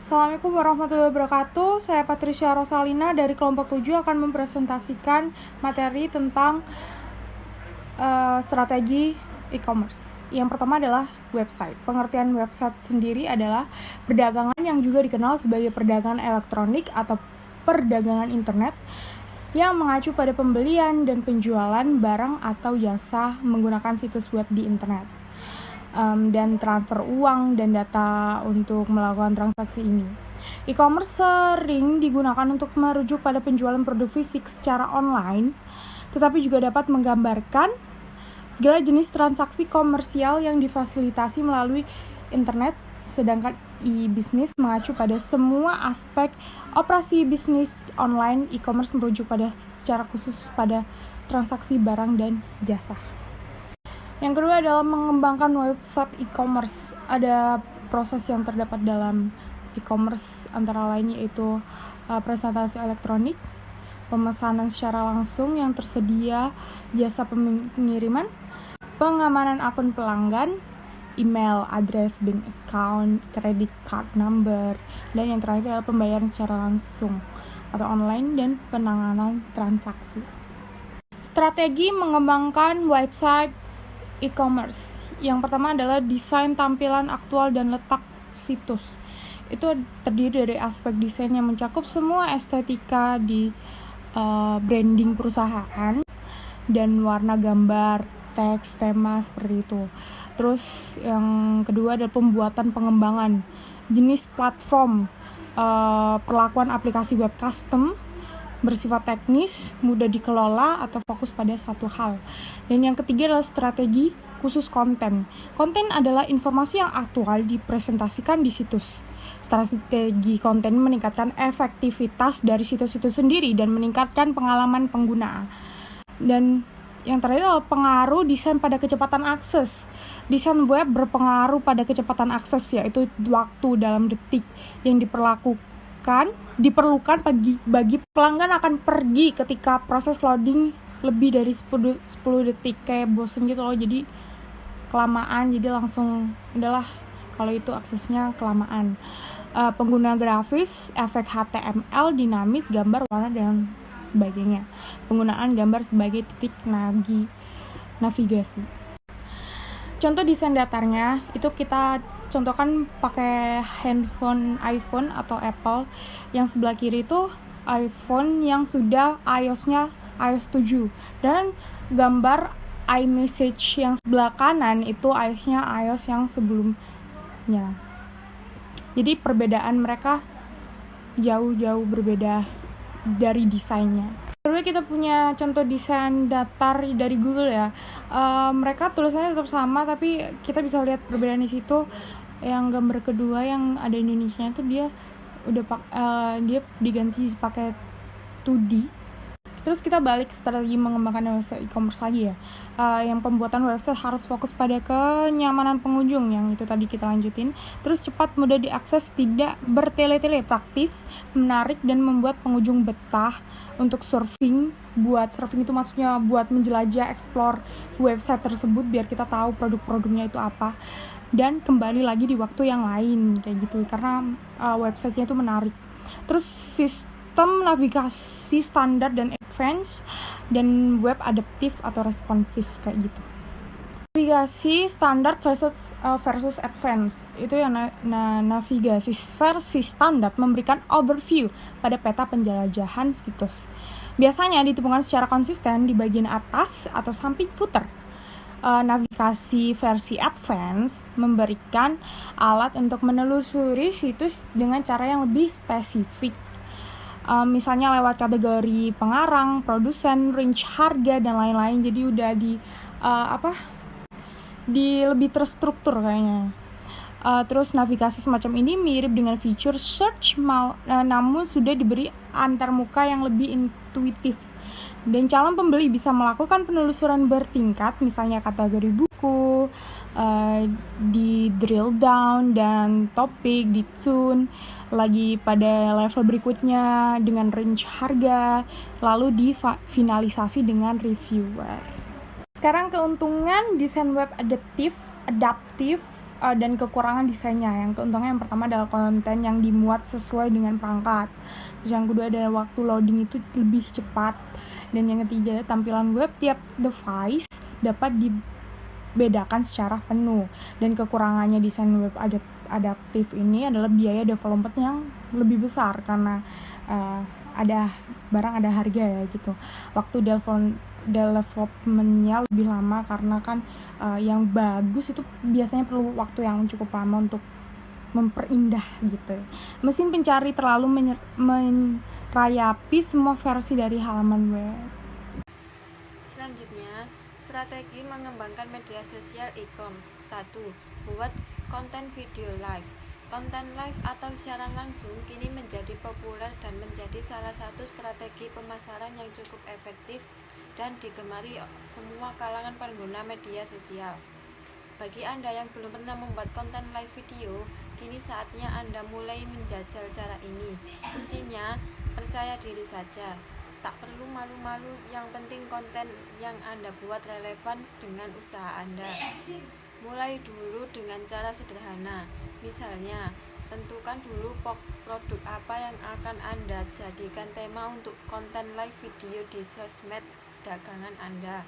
Assalamualaikum warahmatullahi wabarakatuh. Saya Patricia Rosalina dari kelompok 7 akan mempresentasikan materi tentang strategi e-commerce. Yang pertama adalah website. Pengertian website sendiri adalah perdagangan yang juga dikenal sebagai perdagangan elektronik atau perdagangan internet yang mengacu pada pembelian dan penjualan barang atau jasa menggunakan situs web di internet. Dan transfer uang dan data untuk melakukan transaksi ini. E-commerce sering digunakan untuk merujuk pada penjualan produk fisik secara online, tetapi juga dapat menggambarkan segala jenis transaksi komersial yang difasilitasi melalui internet, sedangkan e-business mengacu pada semua aspek operasi bisnis online. E-commerce merujuk pada secara khusus pada transaksi barang dan jasa. Yang kedua adalah mengembangkan website e-commerce. Ada proses yang terdapat dalam e-commerce antara lain yaitu presentasi elektronik, pemesanan secara langsung yang tersedia, jasa pengiriman, pengamanan akun pelanggan, email, address, bank account, credit card number, dan yang terakhir adalah pembayaran secara langsung atau online dan penanganan transaksi. Strategi mengembangkan website e-commerce. Yang pertama adalah desain tampilan aktual dan letak situs. Itu terdiri dari aspek desain yang mencakup semua estetika di branding perusahaan dan warna gambar, teks, tema seperti itu. Terus yang kedua adalah pembuatan pengembangan, jenis platform, perlakuan aplikasi web custom, bersifat teknis, mudah dikelola, atau fokus pada satu hal. Dan yang ketiga adalah strategi khusus konten. Konten adalah informasi yang aktual dipresentasikan di situs. Strategi konten meningkatkan efektivitas dari situs itu sendiri dan meningkatkan pengalaman pengguna. Dan yang terakhir adalah pengaruh desain pada kecepatan akses. Desain web berpengaruh pada kecepatan akses, yaitu waktu dalam detik yang diperlukan bagi pelanggan akan pergi ketika proses loading lebih dari 10 detik. Kayak bosen gitu loh, jadi kelamaan, jadi langsung udahlah kalau itu aksesnya kelamaan. Pengguna grafis, efek HTML, dinamis, gambar, warna, dan sebagainya. Penggunaan gambar sebagai titik navigasi. Contoh desain datarnya itu kita contohkan pakai handphone iPhone atau Apple. Yang sebelah kiri itu iPhone yang sudah iOS-nya iOS 7 dan gambar iMessage yang sebelah kanan itu iOS-nya iOS yang sebelumnya. Jadi perbedaan mereka jauh-jauh berbeda dari desainnya. Lalu kita punya contoh desain datar dari Google ya. Mereka tulisannya tetap sama tapi kita bisa lihat perbedaan di situ. Yang gambar kedua yang ada Indonesia itu dia dia diganti pakai 2D. Terus kita balik strategi mengembangkan website e-commerce lagi ya. Yang pembuatan website harus fokus pada kenyamanan pengunjung yang itu tadi kita lanjutin. Terus cepat, mudah diakses, tidak bertele-tele, praktis, menarik dan membuat pengunjung betah. Untuk surfing, buat surfing itu maksudnya buat menjelajah, explore website tersebut biar kita tahu produk-produknya itu apa. Dan kembali lagi di waktu yang lain kayak gitu karena websitenya itu menarik. Terus sistem navigasi standar dan advance dan web adaptif atau responsif kayak gitu. Navigasi standar versus advance itu yang navigasi versi standar memberikan overview pada peta penjelajahan situs. Biasanya ditemukan secara konsisten di bagian atas atau samping footer. Navigasi versi advance memberikan alat untuk menelusuri situs dengan cara yang lebih spesifik. Misalnya lewat kategori pengarang, produsen, range harga dan lain-lain. Jadi udah lebih terstruktur kayaknya. Terus navigasi semacam ini mirip dengan fitur search namun sudah diberi antarmuka yang lebih intuitif. Dan calon pembeli bisa melakukan penelusuran bertingkat, misalnya kategori buku, di drill down dan topik, di tune, lagi pada level berikutnya dengan range harga, lalu difinalisasi dengan reviewer. Sekarang keuntungan desain web adaptif dan kekurangan desainnya. Yang keuntungan yang pertama adalah konten yang dimuat sesuai dengan perangkat. Terus yang kedua adalah waktu loading itu lebih cepat. Dan yang ketiga, tampilan web tiap device dapat dibedakan secara penuh. Dan kekurangannya desain web adaptif ini adalah biaya development yang lebih besar karena ada harga ya gitu. Waktu developmentnya lebih lama karena kan yang bagus itu biasanya perlu waktu yang cukup lama untuk memperindah gitu. Mesin pencari terlalu merayapi semua versi dari halaman web. Selanjutnya, strategi mengembangkan media sosial e-commerce. 1. Buat konten video live. Konten live atau siaran langsung kini menjadi populer dan menjadi salah satu strategi pemasaran yang cukup efektif dan digemari semua kalangan pengguna media sosial. Bagi Anda yang belum pernah membuat konten live video, kini saatnya Anda mulai menjajal cara ini. Kuncinya, percaya diri saja. Tak perlu malu-malu, yang penting konten yang Anda buat relevan dengan usaha Anda. Mulai dulu dengan cara sederhana. Misalnya, tentukan dulu produk apa yang akan Anda jadikan tema untuk konten live video di sosmed dagangan Anda.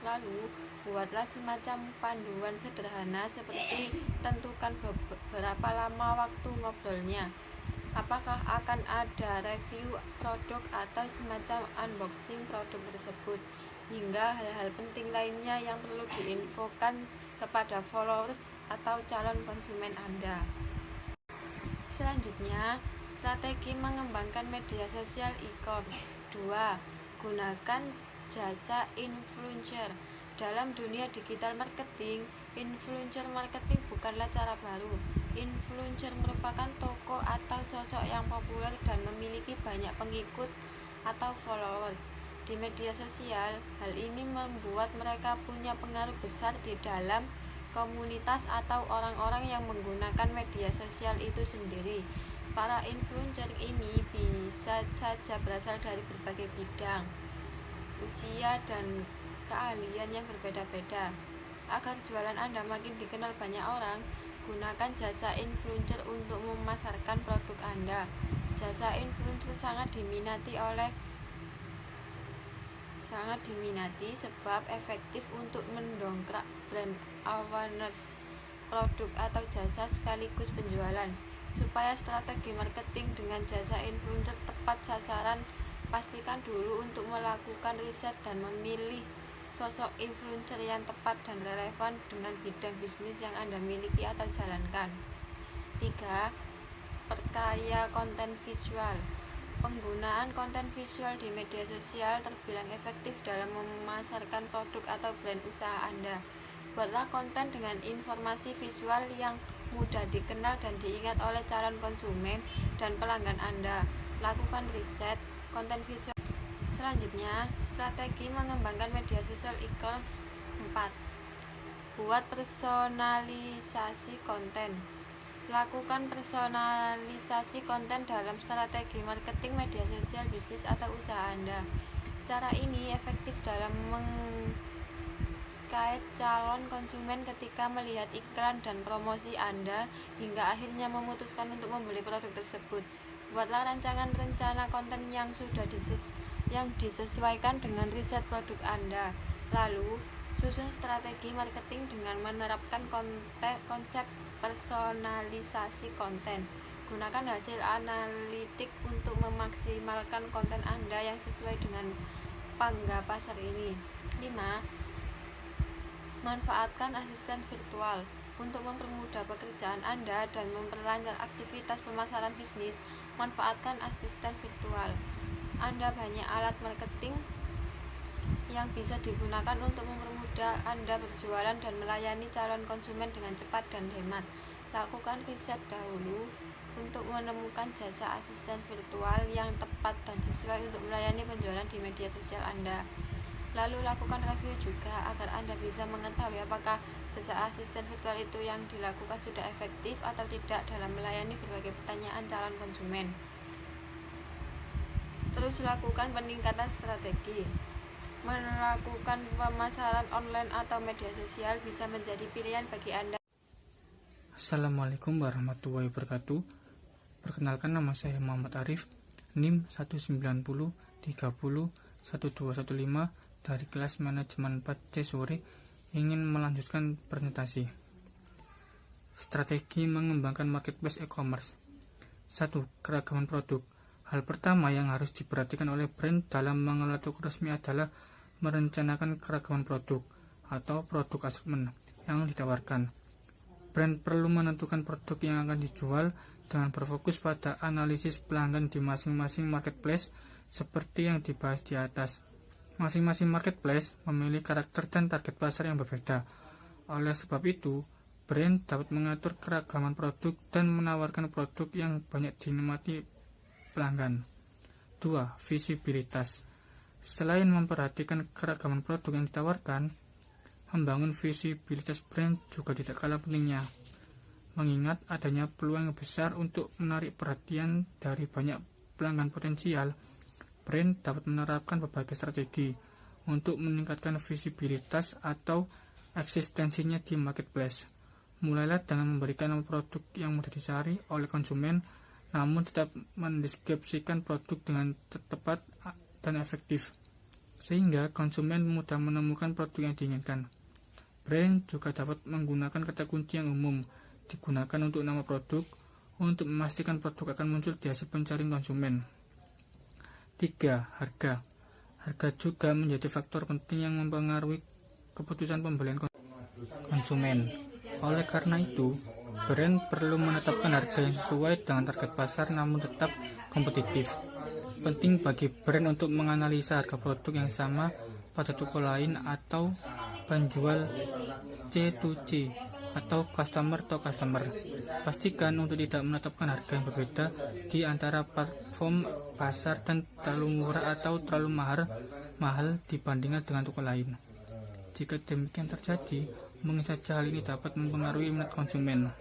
Lalu, buatlah semacam panduan sederhana seperti tentukan berapa lama waktu ngobrolnya. Apakah akan ada review produk atau semacam unboxing produk tersebut, hingga hal-hal penting lainnya yang perlu diinfokan kepada followers atau calon konsumen Anda. Selanjutnya, strategi mengembangkan media sosial e-commerce. 2. Gunakan jasa influencer. Dalam dunia digital marketing, influencer marketing bukanlah cara baru. Influencer merupakan tokoh atau sosok yang populer dan memiliki banyak pengikut atau followers di media sosial. Hal ini membuat mereka punya pengaruh besar di dalam komunitas atau orang-orang yang menggunakan media sosial itu sendiri. Para influencer ini bisa saja berasal dari berbagai bidang, usia, dan keahlian yang berbeda-beda. Agar jualan Anda makin dikenal banyak orang, gunakan jasa influencer untuk memasarkan produk Anda. Jasa influencer sangat diminati sebab efektif untuk mendongkrak brand awareness produk atau jasa sekaligus penjualan. Supaya strategi marketing dengan jasa influencer tepat sasaran, pastikan dulu untuk melakukan riset dan memilih sosok influencer yang tepat dan relevan dengan bidang bisnis yang Anda miliki atau jalankan. 3. Perkaya konten visual. Penggunaan konten visual di media sosial terbilang efektif dalam memasarkan produk atau brand usaha Anda. Buatlah konten dengan informasi visual yang mudah dikenal dan diingat oleh calon konsumen dan pelanggan Anda. Lakukan riset konten visual. Selanjutnya, strategi mengembangkan media sosial e-commerce. 4. Buat personalisasi konten. Lakukan personalisasi konten dalam strategi marketing media sosial bisnis atau usaha Anda. Cara ini efektif dalam menggait calon konsumen ketika melihat iklan dan promosi Anda hingga akhirnya memutuskan untuk membeli produk tersebut. Buatlah rancangan rencana konten yang disesuaikan dengan riset produk Anda. Lalu, susun strategi marketing dengan menerapkan konsep personalisasi konten. Gunakan hasil analitik untuk memaksimalkan konten Anda yang sesuai dengan pangsa pasar ini. 5. Manfaatkan asisten virtual. Untuk mempermudah pekerjaan Anda dan memperlancar aktivitas pemasaran bisnis, manfaatkan asisten virtual. Anda banyak alat marketing yang bisa digunakan untuk mempermudah Anda berjualan dan melayani calon konsumen dengan cepat dan hemat. Lakukan riset dahulu untuk menemukan jasa asisten virtual yang tepat dan sesuai untuk melayani penjualan di media sosial Anda. Lalu lakukan review juga agar Anda bisa mengetahui apakah jasa asisten virtual itu yang dilakukan sudah efektif atau tidak dalam melayani berbagai pertanyaan calon konsumen. Terus lakukan peningkatan strategi. Melakukan pemasaran online atau media sosial bisa menjadi pilihan bagi Anda. Assalamualaikum warahmatullahi wabarakatuh. Perkenalkan, nama saya Muhammad Arif, NIM 190301215 dari kelas manajemen 4C sore, ingin melanjutkan presentasi. Strategi mengembangkan marketplace e-commerce. 1. Keragaman produk. Hal pertama yang harus diperhatikan oleh brand dalam mengelola toko resmi adalah merencanakan keragaman produk atau produk assortment yang ditawarkan. Brand perlu menentukan produk yang akan dijual dengan berfokus pada analisis pelanggan di masing-masing marketplace seperti yang dibahas di atas. Masing-masing marketplace memiliki karakter dan target pasar yang berbeda. Oleh sebab itu, brand dapat mengatur keragaman produk dan menawarkan produk yang banyak dinikmati pelanggan. 2. Visibilitas. Selain memperhatikan keragaman produk yang ditawarkan, membangun visibilitas brand juga tidak kalah pentingnya, mengingat adanya peluang yang besar untuk menarik perhatian dari banyak pelanggan potensial. Brand dapat menerapkan berbagai strategi untuk meningkatkan visibilitas atau eksistensinya di marketplace. Mulailah dengan memberikan nama produk yang mudah dicari oleh konsumen, namun tetap mendeskripsikan produk dengan tepat dan efektif, sehingga konsumen mudah menemukan produk yang diinginkan. Brand juga dapat menggunakan kata kunci yang umum digunakan untuk nama produk untuk memastikan produk akan muncul di hasil pencarian konsumen. 3. Harga. Harga juga menjadi faktor penting yang mempengaruhi keputusan pembelian konsumen. Oleh karena itu, brand perlu menetapkan harga yang sesuai dengan target pasar namun tetap kompetitif. Penting bagi brand untuk menganalisa harga produk yang sama pada toko lain atau penjual C2C atau customer to customer. Pastikan untuk tidak menetapkan harga yang berbeda di antara platform pasar dan terlalu murah atau terlalu mahal dibandingkan dengan toko lain. Jika demikian terjadi, mungkin saja hal ini dapat mempengaruhi minat konsumen.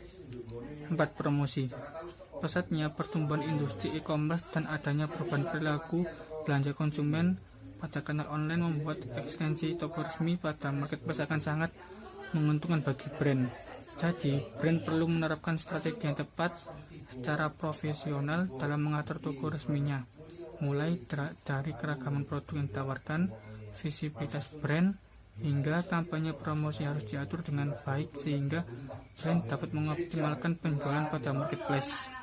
4. Promosi. Pesatnya pertumbuhan industri e-commerce dan adanya perubahan perilaku belanja konsumen pada kanal online membuat ekstensi toko resmi pada marketplace akan sangat menguntungkan bagi brand. Jadi, brand perlu menerapkan strategi yang tepat secara profesional dalam mengatur toko resminya, mulai dari keragaman produk yang ditawarkan, visibilitas brand, hingga kampanye promosi harus diatur dengan baik sehingga brand dapat mengoptimalkan penjualan pada marketplace.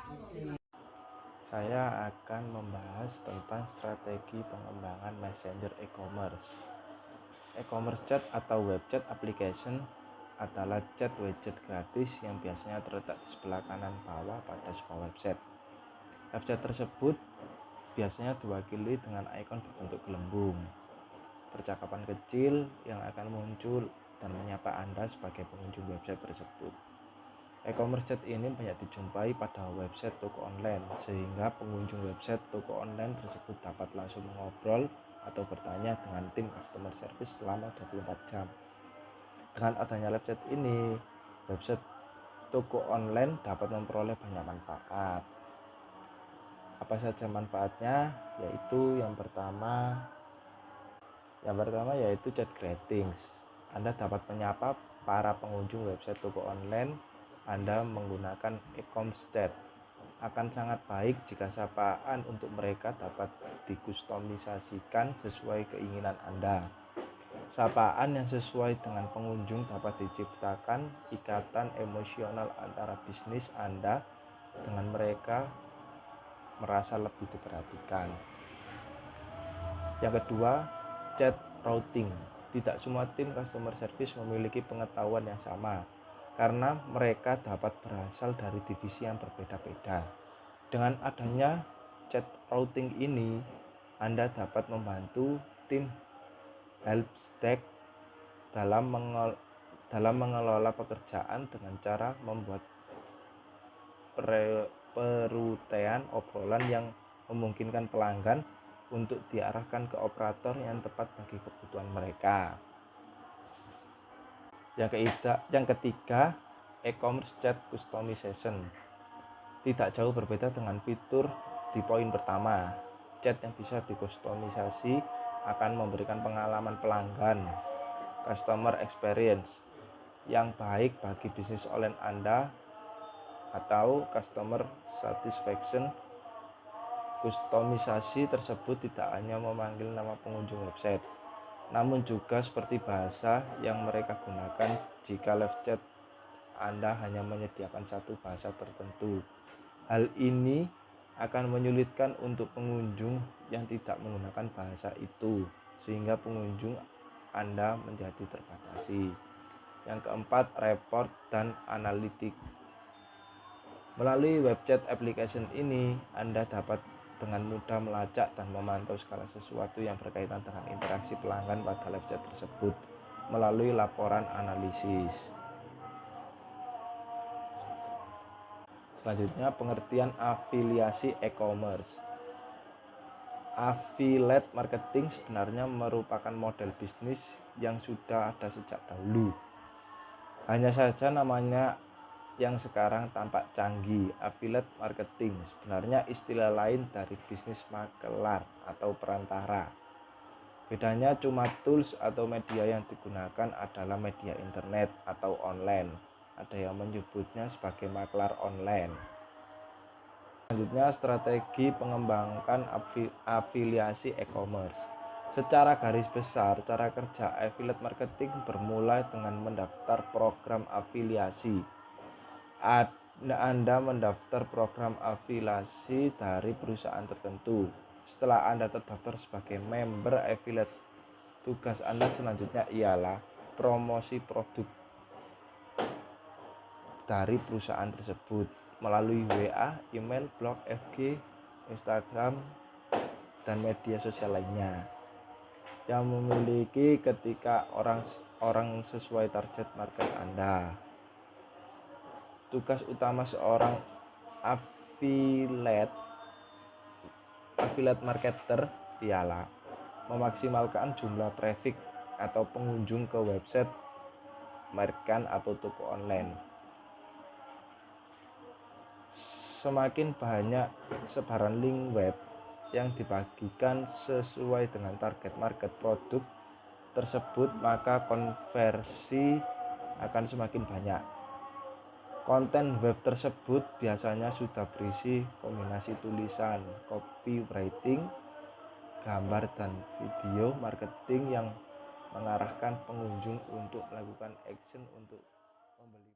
Saya akan membahas tentang strategi pengembangan messenger e-commerce. E-commerce chat atau web chat application adalah chat widget gratis yang biasanya terletak di sebelah kanan bawah pada sebuah website. Website tersebut biasanya diwakili dengan ikon berbentuk gelembung, percakapan kecil yang akan muncul dan menyapa Anda sebagai pengunjung website tersebut. E-commerce chat ini banyak dijumpai pada website toko online, sehingga pengunjung website toko online tersebut dapat langsung mengobrol atau bertanya dengan tim customer service selama 24 jam. Dengan adanya live chat ini, website toko online dapat memperoleh banyak manfaat. Apa saja manfaatnya? Yaitu yang pertama yaitu chat greetings. Anda dapat menyapa para pengunjung website toko online Anda menggunakan e-commerce chat. Akan sangat baik jika sapaan untuk mereka dapat dikustomisasikan sesuai keinginan Anda. Sapaan yang sesuai dengan pengunjung dapat diciptakan ikatan emosional antara bisnis Anda dengan mereka, merasa lebih diperhatikan. Yang kedua, chat routing. Tidak semua tim customer service memiliki pengetahuan yang sama, karena mereka dapat berasal dari divisi yang berbeda-beda. Dengan adanya chat routing ini, Anda dapat membantu tim help desk dalam mengelola pekerjaan dengan cara membuat perutaian obrolan yang memungkinkan pelanggan untuk diarahkan ke operator yang tepat bagi kebutuhan mereka. Yang ketiga, e-commerce chat customization. Tidak jauh berbeda dengan fitur di poin pertama. Chat yang bisa dikustomisasi akan memberikan pengalaman pelanggan, customer experience, yang baik bagi bisnis online Anda atau customer satisfaction. Kustomisasi tersebut tidak hanya memanggil nama pengunjung website, namun juga seperti bahasa yang mereka gunakan. Jika live chat Anda hanya menyediakan satu bahasa tertentu, hal ini akan menyulitkan untuk pengunjung yang tidak menggunakan bahasa itu, sehingga pengunjung Anda menjadi terbatasi. Yang keempat, report dan analitik. Melalui web chat application ini, Anda dapat dengan mudah melacak dan memantau segala sesuatu yang berkaitan dengan interaksi pelanggan pada live chat tersebut melalui laporan analisis. Selanjutnya, pengertian afiliasi e-commerce. Affiliate marketing sebenarnya merupakan model bisnis yang sudah ada sejak dahulu. Hanya saja namanya yang sekarang tampak canggih. Affiliate marketing sebenarnya istilah lain dari bisnis makelar atau perantara. Bedanya cuma tools atau media yang digunakan adalah media internet atau online. Ada yang menyebutnya sebagai makelar online. Selanjutnya, strategi pengembangan afiliasi e-commerce. Secara garis besar, cara kerja affiliate marketing bermula dengan mendaftar program afiliasi. Anda mendaftar program afiliasi dari perusahaan tertentu. Setelah Anda terdaftar sebagai member affiliate, tugas Anda selanjutnya ialah promosi produk dari perusahaan tersebut melalui WA, email, blog, FB, Instagram, dan media sosial lainnya yang memiliki ketika orang sesuai target market Anda. Tugas utama seorang affiliate marketer ialah memaksimalkan jumlah traffic atau pengunjung ke website, merchant atau toko online. Semakin banyak sebaran link web yang dibagikan sesuai dengan target market produk tersebut, maka konversi akan semakin banyak. Konten web tersebut biasanya sudah berisi kombinasi tulisan, copywriting, gambar, dan video marketing yang mengarahkan pengunjung untuk melakukan action untuk membeli.